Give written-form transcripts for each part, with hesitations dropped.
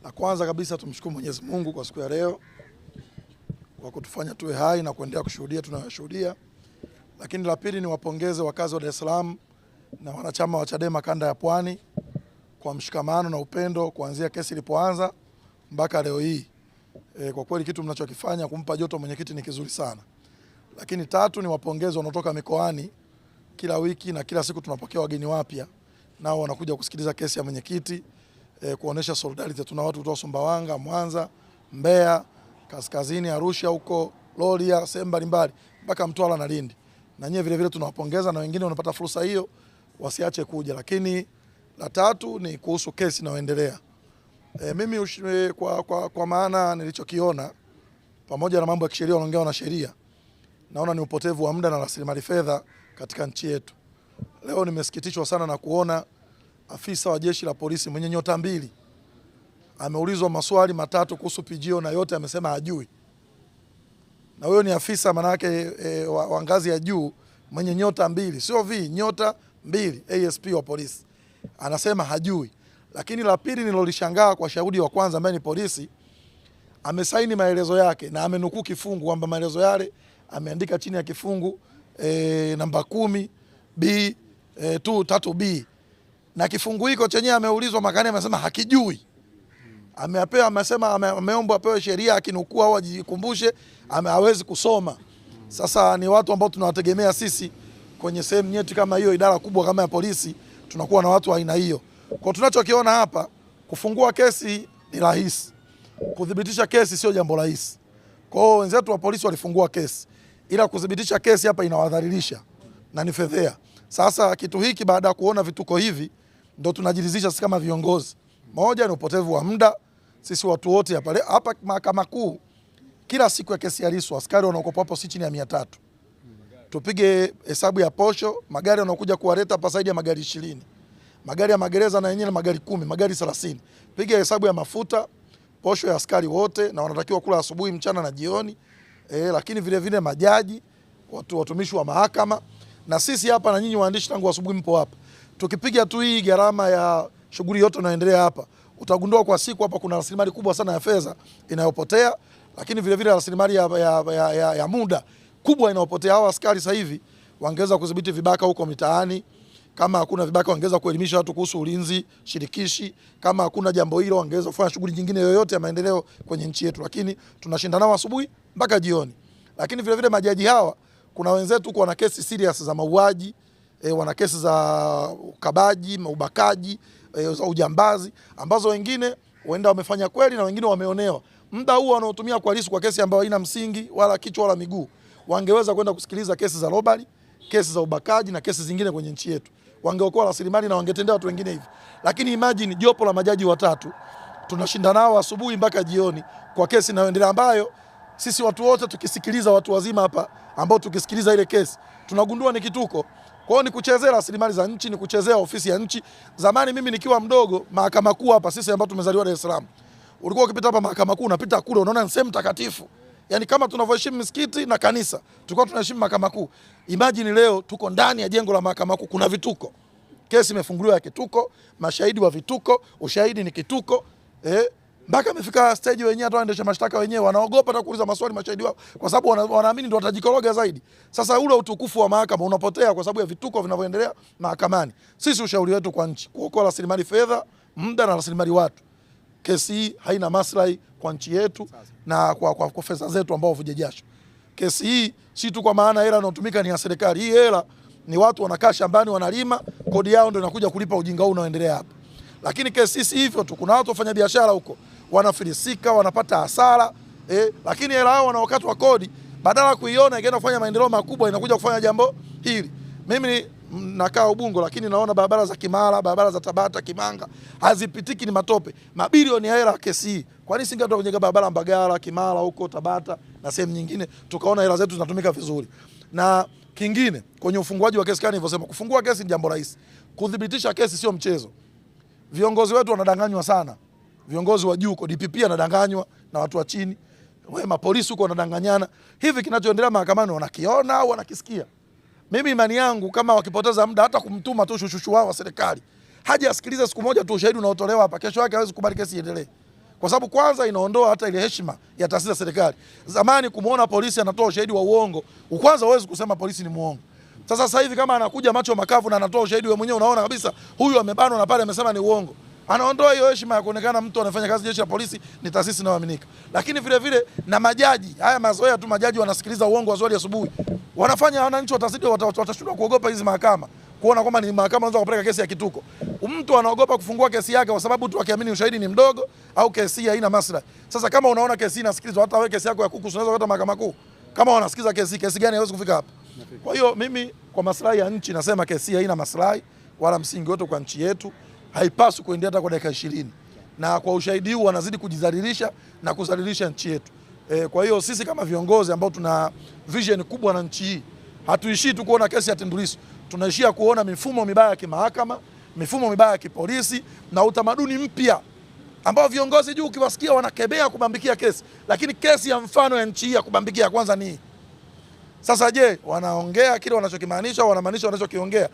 La kwanza kabisa tumshukuru Mwenyezi Mungu kwa siku ya leo kwa kutufanya tuwe hai na kuendelea kushuhudia tunayoshuhudia. Lakini la pili ni wapongeze wakazi wa Dar es Salaam na wanachama wa Chadema kanda ya Pwani kwa mshikamano na upendo kuanzia kesi ilipoanza mpaka leo hii. Kwa kweli kitu mnachokifanya kumpa joto mwenyekiti ni kizuri sana. Lakini tatu ni wapongeze wanaotoka mikoani, kila wiki na kila siku tunapokea wageni wapya nao wanakuja kusikiliza kesi ya mwenyekiti, kuonesha solidarity. Tuna watu kutoka Sumbawanga, Mwanza, Mbeya, Kaskazini, Arusha huko, Rorya, sehemu mbalimbali mpaka Mtwara na Lindi. Na nyewe vile vile tunawapongeza na wengine wanapata fursa hiyo wasiache kuja. Lakini la tatu ni kuhusu kesi inayoendelea. Mimi kwa maana nilichokiona pamoja na mambo ya kisheria wanaongea na sheria, naona ni upotevu wa muda na rasilimali fedha katika nchi yetu. Leo nimesikitishwa sana na kuona afisa wa jeshi la polisi mwenye nyota 2 ameulizwa maswali matatu kuhusu PGO na yote amesema hajui. Na huyo ni afisa manake wa ngazi ya juu mwenye nyota 2, sio V, nyota 2, ASP wa polisi. Anasema hajui. Lakini la pili nilolishangaa kwa shahidi wa kwanza ambaye ni polisi, amesaini maelezo yake na amenukuu kifungu kwamba maelezo yale ameandika chini ya kifungu namba 10 B 3B. Na kifungu hiko chenyewe ameulizwa makani amesema hakijui. Ameomba apewe sheria akinukuu au ajikumbushe, hawezi kusoma. Sasa ni watu ambao tunawategemea sisi kwenye sehemu nyeti kama hiyo, idara kubwa kama ya polisi, tunakuwa na watu wa aina hiyo. Kwa tunachokiona hapa, kufungua kesi ni rahisi, kudhibitisha kesi sio jambo rahisi. Kwa hiyo wenzetu wa polisi walifungua kesi, ila kudhibitisha kesi hapa inawadhalilisha na ni fedhea. Sasa kitu hiki baada ya kuona vituko hivi ndo tunajiridhisha sisi kama viongozi. Moja ni upotevu wa muda. Sisi watu wote hapa Mahakama Kuu kila siku ya kesi ya Lissu askari wanaokopa hapo si chini ya 300. Tupige hesabu ya posho, magari wanaokuja kuwaleta hapa zaidi ya magari 20. Magari ya magereza na yenyewe magari 10, magari 30. Piga hesabu ya mafuta, posho ya askari wote na wanatakiwa kula asubuhi, mchana na jioni. Lakini vile vile majaji, watumishi wa mahakama na sisi hapa na nyinyi waandishi tangu asubuhi mpo hapa. Tukipiga tu hii gharama ya shughuli yote inayoendelea hapa, utagundua kwa siku hapa kuna rasilimali kubwa sana ya fedha inayopotea, lakini vile vile rasilimali ya muda kubwa inayopotea. Hao askari sasa hivi wangeweza kudhibiti vibaka huko mitaani. Kama hakuna vibaka wangeweza kuelimisha watu kuhusu ulinzi shirikishi. Kama hakuna jambo hilo wangeweza kufanya shughuli nyingine yoyote ya maendeleo kwenye nchi yetu, lakini tunashinda nao asubuhi mpaka jioni. Lakini vile vile majaji hawa, kuna wenzetu huko wana kesi serious za mauaji, wana kesi za ukabaji, ubakaji, za ujambazi ambazo wengine huenda wamefanya kweli na wengine wameonewa. Muda huu wanaotumia kwa Lissu kwa kesi ambayo haina msingi wala kichwa wala miguu, wangeweza kwenda kusikiliza kesi za robbery, kesi za ubakaji na kesi zingine kwenye nchi yetu. Wangeokoa rasilimali na wangetendea watu wengine hivi. Lakini imagine jopo la majaji watatu tunashinda nao asubuhi mpaka jioni kwa kesi inayoendelea ambayo sisi watu wote tukisikiliza, watu wazima hapa ambao tukisikiliza ile kesi tunagundua ni kituko. Kwa hiyo ni kuchezea rasilimali za nchi, ni kuchezea ofisi ya nchi. Zamani mimi nikiwa mdogo, Mahakama Kuu hapa sisi ambao tumezaliwa Dar es Salaam, ulikuwa ukipita hapa Mahakama Kuu unapita kule unaona ni sehemu takatifu. Yaani kama tunavyoheshimu msikiti na kanisa, tulikuwa tunaheshimu Mahakama Kuu. Imagine leo tuko ndani ya jengo la Mahakama Kuu, kuna vituko. Kesi imefunguliwa ya kituko, mashahidi wa vituko, ushahidi ni kituko. Mpaka amefika stage wenyewe hata waendesha mashtaka wenyewe wanaogopa hata kuuliza maswali mashahidi wao kwa sababu wanaamini ndio watajikoroga zaidi. Sasa ule utukufu wa mahakama unapotea kwa sababu ya vituko vinavyoendelea mahakamani. Sisi ushauri wetu kwa nchi, kuokoa rasilimali fedha, muda na rasilimali watu. Kesi hii haina maslahi kwa nchi yetu na kwa fedha zetu ambao vuje jasho. Kesi hii si tu kwa maana hela inayotumika ni ya serikali. Hii hela ni watu wanakaa shambani wanalima, kodi yao ndio inakuja kulipa ujinga huu unaoendelea hapa. Lakini kesi si hivyo tu, kuna watu wafanya biashara huko wanafilisika, wanapata hasara, lakini hela hao wanaokatwa kodi badala ya kuiona ikaenda kufanya maendeleo makubwa inakuja kufanya jambo hili. Mimi nakaa Ubungo lakini naona barabara za Kimara, barabara za Tabata, Kimanga hazipitiki, ni matope. Mabilioni ya hela kesi hii. Kwa nini singetoa kujenga barabara Mbagala, Kimara huko Tabata na sehemu nyingine tukaona hela zetu zinatumika vizuri. Na kingine kwenye ufunguaji wa kesi kama nilivyosema, kufungua kesi ni jambo rahisi. Kudhibitisha kesi sio mchezo. Viongozi wetu wanadanganywa sana. Viongozi wa juu huko DPP anadanganywa na watu wa chini. Wema polisi huko wanadanganyana. Hivi kinachoendelea mahakamani wanakiona au wanakisikia? Mimi imani yangu kama wakipoteza muda hata kumtuma tu shushu wao wa serikali, haja asikilize siku moja tu ushahidi unaotolewa hapa, kesho yake hawezi kubali kesi iendelee. kwa sababu kwanza inaondoa hata ile heshima ya taasisi za serikali. Zamani kumuona polisi anatoa ushahidi wa uongo, kwanza huwezi kusema polisi ni muongo. Sasa hivi kama anakuja macho makavu na anatoa ushahidi, wewe mwenyewe unaona kabisa huyu amebanwa na pale amesema ni uongo, anaondoa hiyo heshima ya kuonekana mtu anafanya kazi jeshi la polisi ni taasisi inayoaminika. Lakini vile vile na majaji, haya mazoea tu, majaji wanasikiliza uongo wa swali asubuhi, wanafanya wananchi watashindwa kuogopa hizi mahakama, kuona kwamba ni mahakama anaweza kupeleka kesi ya kituko. Mtu anaogopa kufungua kesi yake kwa sababu tu akiamini ushahidi ni mdogo au kesi haina maslahi. Sasa kama unaona kesi inasikilizwa, hata wewe kesi yako ya kuku unaweza kwenda mahakama kuu. Kama wanasikiza kesi gani haiwezi kufika hapa. Kwa hiyo mimi kwa maslahi ya nchi nasema kesi haina maslahi wala msingi wote kwa nchi yetu, haipaswi kuendelea hata kwa dakika 20. Na kwa ushahidi huu wanazidi kujidhalilisha na kudhalilisha nchi yetu. Kwa hiyo sisi kama viongozi ambao tuna vision kubwa na nchi hii, hatuishii tu kuona kesi ya Tundu Lissu, tunaishia kuona mifumo mibaya ya kimahakama, mifumo mibaya ya kipolisi na utamaduni mpya ambao viongozi juu ukiwasikia wanakebea kubambikia kesi, lakini kesi ya mfano ya nchi hii ya kubambikia kwanza ni. Sasa je, wanaongea kile wanachokimaanisha au wanamaanisha wanachokiongea?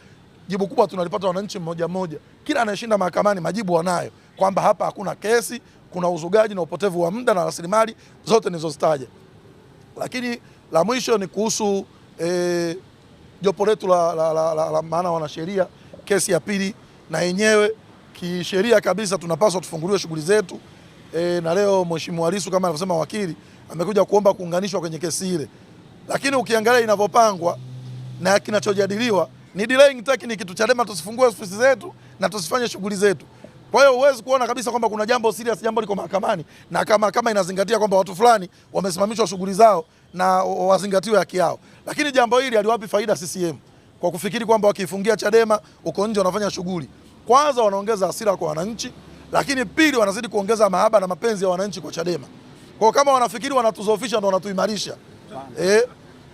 Jibu kubwa tunalipata wananchi mmoja mmoja. Kila anayeshinda mahakamani majibu wanayo kwamba hapa hakuna kesi, kuna uzugaji na upotevu wa muda na rasilimali zote nilizozitaja. Lakini la mwisho ni kuhusu jopo letu la maana wanasheria, kesi ya pili na yenyewe kisheria kabisa tunapaswa tufunguliwe shughuli zetu. Na leo Mheshimiwa Lissu kama alivyosema wakili amekuja kuomba kuunganishwa kwenye kesi ile. Lakini ukiangalia inavyopangwa na kinachojadiliwa ni delaying technique tu, Chadema tusifungue ofisi zetu na tusifanye shughuli zetu. Kwa hiyo huwezi kuona kabisa kwamba kuna jambo serious, jambo liko mahakamani na kama inazingatia kwamba watu fulani wamesimamishwa shughuli zao na wazingatiwe haki yao. Lakini jambo hili aliwapi faida CCM kwa kufikiri kwamba wakifungia Chadema uko nje wanafanya shughuli. Kwanza wanaongeza hasira kwa wananchi, lakini pili wanazidi kuongeza mahaba na mapenzi ya wananchi kwa Chadema. Kwa kama wanafikiri wanatuzoofisha ndio wanatuimarisha.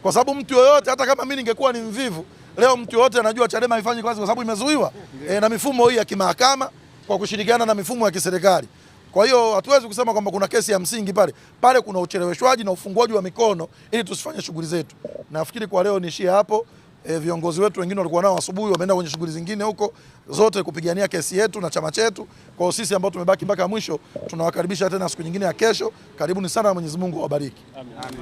Kwa sababu mtu yoyote, hata kama mimi ningekuwa ni mvivu, leo mtu yoyote anajua Chadema haifanyi kazi kwa sababu imezuiwa na mifumo hii ya kimahakama kwa kushirikiana na mifumo ya kiserikali. Kwa hiyo hatuwezi kusema kwamba kuna kesi ya msingi pale kuna ucheleweshwaji na ufunguaji wa mikono ili tusifanye shughuli zetu. Nafikiri kwa leo niishie hapo. Viongozi wetu wengine walikuwa nao asubuhi wameenda kwenye shughuli zingine huko zote kupigania kesi yetu na chama chetu. Kwa sisi ambao tumebaki mpaka mwisho tunawakaribisha tena siku nyingine ya kesho. Karibuni sana, Mwenyezi Mungu awabariki. Amen.